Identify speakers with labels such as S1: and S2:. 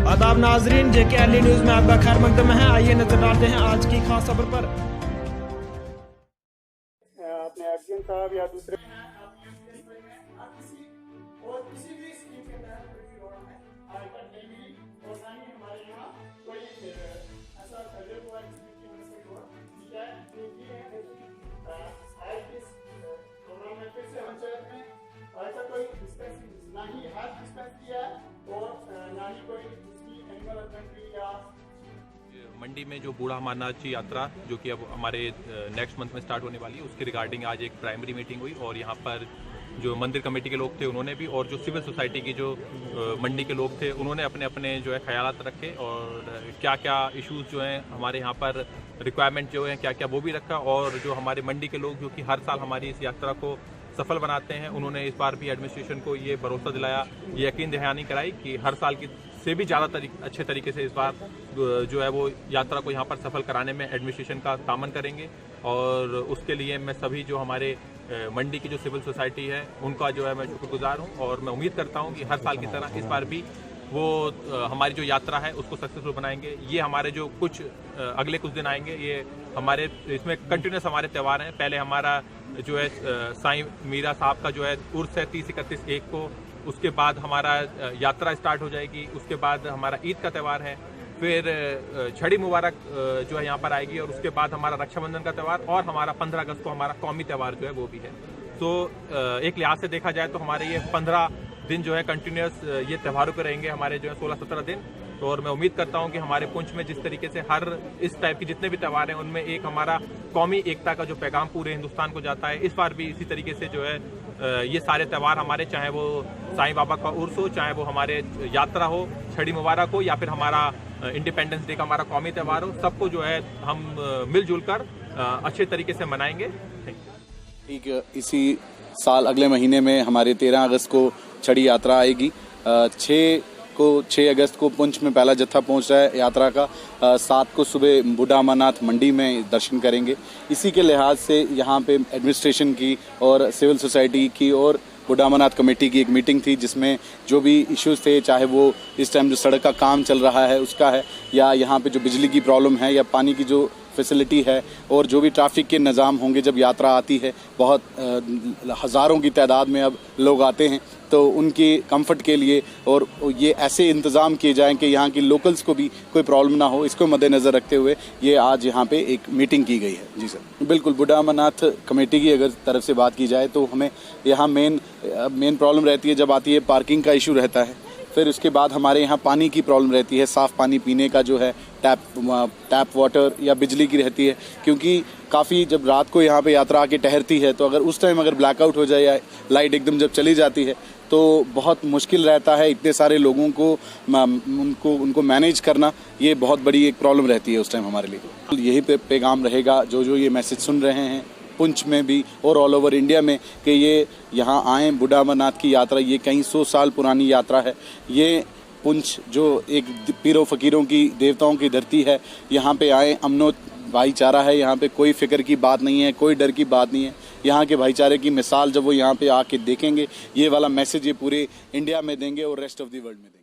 S1: आदाब नाजरीन, JKLE news में आपका खैर मकदम है। आइए नजर डालते हैं आज की खास खबर पर।
S2: अपने अर्जुन साहब या दूसरे ऐसा कोई ना ही हेल्थ डिस्पेंस किया और ना ही कोई दूसरी एनिमल हस्बेंड्री या
S3: मंडी में जो बूढ़ा अमरनाथ जी यात्रा जो कि अब हमारे नेक्स्ट मंथ में स्टार्ट होने वाली है, उसके रिगार्डिंग आज एक प्राइमरी मीटिंग हुई और यहाँ पर जो मंदिर कमेटी के लोग थे उन्होंने भी, और जो सिविल सोसाइटी की जो मंडी के लोग थे उन्होंने अपने अपने जो है ख्यालात रखे और क्या क्या इश्यूज़ जो हैं हमारे यहाँ पर रिक्वायरमेंट जो है क्या क्या वो भी रखा। और जो हमारे मंडी के लोग जो कि हर साल हमारी इस यात्रा को सफल बनाते हैं, उन्होंने इस बार भी एडमिनिस्ट्रेशन को ये भरोसा दिलाया, ये यकीन दहानी कराई कि हर साल की से भी ज़्यादा अच्छे तरीके से इस बार जो है वो यात्रा को यहाँ पर सफल कराने में एडमिनिस्ट्रेशन का तामन करेंगे। और उसके लिए मैं सभी जो हमारे मंडी की जो सिविल सोसाइटी है उनका जो है मैं शुक्रगुजार हूँ और मैं उम्मीद करता हूँ कि हर साल की तरह इस बार भी वो हमारी जो यात्रा है उसको सक्सेसफुल बनाएंगे। ये हमारे जो कुछ अगले कुछ दिन आएंगे, ये हमारे इसमें कंटिन्यूस हमारे त्यौहार हैं। पहले हमारा जो है साईं मीरा साहब का जो है उर्स है 30-31 को, उसके बाद हमारा यात्रा स्टार्ट हो जाएगी, उसके बाद हमारा ईद का त्यौहार है, फिर छड़ी मुबारक जो है यहाँ पर आएगी और उसके बाद हमारा रक्षाबंधन का त्यौहार और हमारा 15 अगस्त को हमारा कौमी त्यौहार जो है वो भी है। तो एक लिहाज से देखा जाए तो हमारे ये 15 दिन जो है कंटिन्यूस ये त्योहारों पे रहेंगे हमारे जो है 16-17 दिन। तो और मैं उम्मीद करता हूँ कि हमारे पुंछ में जिस तरीके से हर इस टाइप की जितने भी त्यौहार हैं उनमें एक हमारा कौमी एकता का जो पैगाम पूरे हिंदुस्तान को जाता है, इस बार भी इसी तरीके से जो है ये सारे त्यौहार हमारे, चाहे वो साईं बाबा का उर्स हो, चाहे वो हमारे यात्रा हो, छड़ी मुबारक हो, या फिर हमारा इंडिपेंडेंस डे का हमारा कौमी त्यौहार हो, सबको जो है हम मिलजुल कर अच्छे तरीके से मनाएंगे।
S4: ठीक, इसी साल अगले महीने में हमारे 13 अगस्त को छड़ी यात्रा आएगी। 6 अगस्त को पुंछ में पहला जत्था पहुंच रहा है यात्रा का। 7 को सुबह बूढ़ा अमरनाथ मंडी में दर्शन करेंगे। इसी के लिहाज से यहाँ पे एडमिनिस्ट्रेशन की और सिविल सोसाइटी की और बूढ़ा अमरनाथ कमेटी की एक मीटिंग थी, जिसमें जो भी इश्यूज थे, चाहे वो इस टाइम जो सड़क का काम चल रहा है उसका है, या यहाँ पे जो बिजली की प्रॉब्लम है, या पानी की जो फैसिलिटी है, और जो भी ट्रैफिक के निज़ाम होंगे जब यात्रा आती है, बहुत हज़ारों की तादाद में अब लोग आते हैं, तो उनके कंफर्ट के लिए और ये ऐसे इंतज़ाम किए जाएं कि यहाँ की लोकल्स को भी कोई प्रॉब्लम ना हो, इसको मद्देनज़र रखते हुए ये आज यहाँ पे एक मीटिंग की गई है। जी सर, बिल्कुल। बूढ़ा अमरनाथ कमेटी की अगर तरफ से बात की जाए तो हमें यहाँ मेन प्रॉब्लम रहती है जब आती है, पार्किंग का इशू रहता है। फिर उसके बाद हमारे यहाँ पानी की प्रॉब्लम रहती है, साफ़ पानी पीने का जो है, टैप वाटर या बिजली की रहती है, क्योंकि काफ़ी जब रात को यहाँ पे यात्रा आके ठहरती है तो अगर उस टाइम अगर ब्लैकआउट हो जाए या लाइट एकदम जब चली जाती है तो बहुत मुश्किल रहता है इतने सारे लोगों को उनको मैनेज करना, ये बहुत बड़ी एक प्रॉब्लम रहती है उस टाइम हमारे लिए। यही पैगाम रहेगा जो ये मैसेज सुन रहे हैं पुंछ में भी और ऑल ओवर इंडिया में, कि ये यहाँ आएँ। बूढ़ा अमरनाथ की यात्रा ये कई 100 साल पुरानी यात्रा है। ये पुंछ जो एक पीरों फ़कीरों की, देवताओं की धरती है, यहाँ पे आएँ। अमनो भाईचारा है यहाँ पे, कोई फिक्र की बात नहीं है, कोई डर की बात नहीं है। यहाँ के भाईचारे की मिसाल जब वो यहाँ पे आके देखेंगे, ये वाला मैसेज ये पूरे इंडिया में देंगे और रेस्ट ऑफ द वर्ल्ड में देंगे।